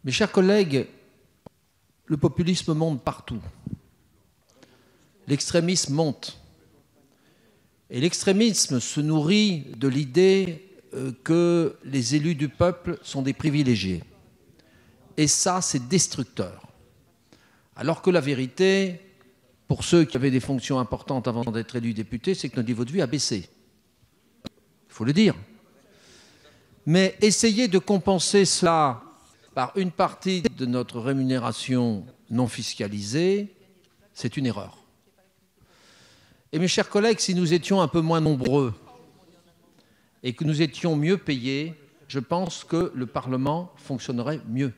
Mes chers collègues, le populisme monte partout. L'extrémisme monte. Et l'extrémisme se nourrit de l'idée que les élus du peuple sont des privilégiés. Et ça, c'est destructeur. Alors que la vérité, pour ceux qui avaient des fonctions importantes avant d'être élus députés, c'est que notre niveau de vie a baissé. Il faut le dire. Mais essayer de compenser cela par une partie de notre rémunération non fiscalisée, c'est une erreur. Et mes chers collègues, si nous étions un peu moins nombreux et que nous étions mieux payés, je pense que le Parlement fonctionnerait mieux.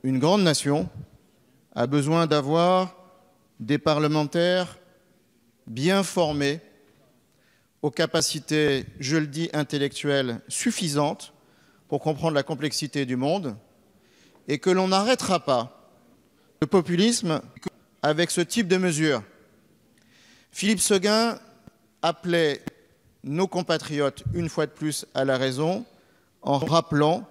Une grande nation a besoin d'avoir des parlementaires bien formés, aux capacités, je le dis, intellectuelles suffisantes pour comprendre la complexité du monde, et que l'on n'arrêtera pas le populisme avec ce type de mesures. Philippe Séguin appelait nos compatriotes, une fois de plus, à la raison, en rappelant,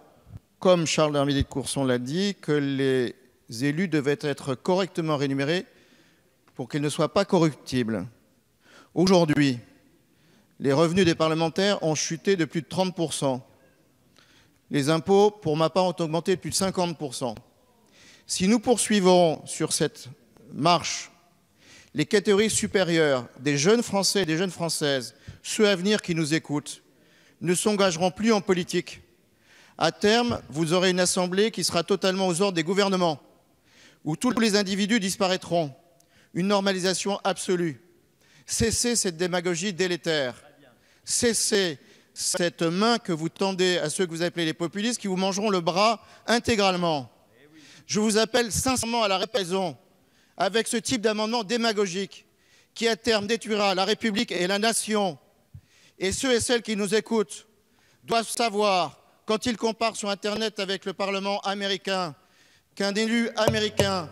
comme Charles d'Hermilly de Courson l'a dit, que les élus devaient être correctement rémunérés pour qu'ils ne soient pas corruptibles. Aujourd'hui, les revenus des parlementaires ont chuté de plus de 30%. Les impôts, pour ma part, ont augmenté de plus de 50%. Si nous poursuivons sur cette marche, les catégories supérieures des jeunes Français et des jeunes Françaises, ceux à venir qui nous écoutent, ne s'engageront plus en politique. À terme, vous aurez une assemblée qui sera totalement aux ordres des gouvernements, où tous les individus disparaîtront. Une normalisation absolue. Cessez cette démagogie délétère. Cessez cette main que vous tendez à ceux que vous appelez les populistes qui vous mangeront le bras intégralement. Je vous appelle sincèrement à la raison avec ce type d'amendement démagogique qui à terme détruira la République et la nation. Et ceux et celles qui nous écoutent doivent savoir, quand ils comparent sur Internet avec le Parlement américain, qu'un élu américain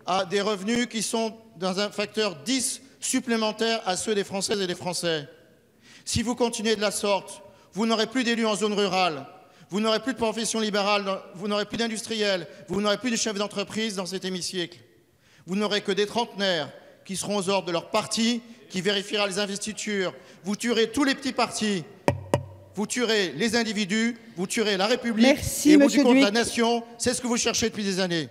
a des revenus qui sont dans un facteur 10 supplémentaire à ceux des Françaises et des Français. Si vous continuez de la sorte, vous n'aurez plus d'élus en zone rurale, vous n'aurez plus de profession libérale, vous n'aurez plus d'industriels, vous n'aurez plus de chefs d'entreprise dans cet hémicycle. Vous n'aurez que des trentenaires qui seront aux ordres de leur parti, qui vérifiera les investitures. Vous tuerez tous les petits partis, vous tuerez les individus, vous tuerez la République. Merci, et au bout du compte, Duc. la nation. C'est ce que vous cherchez depuis des années.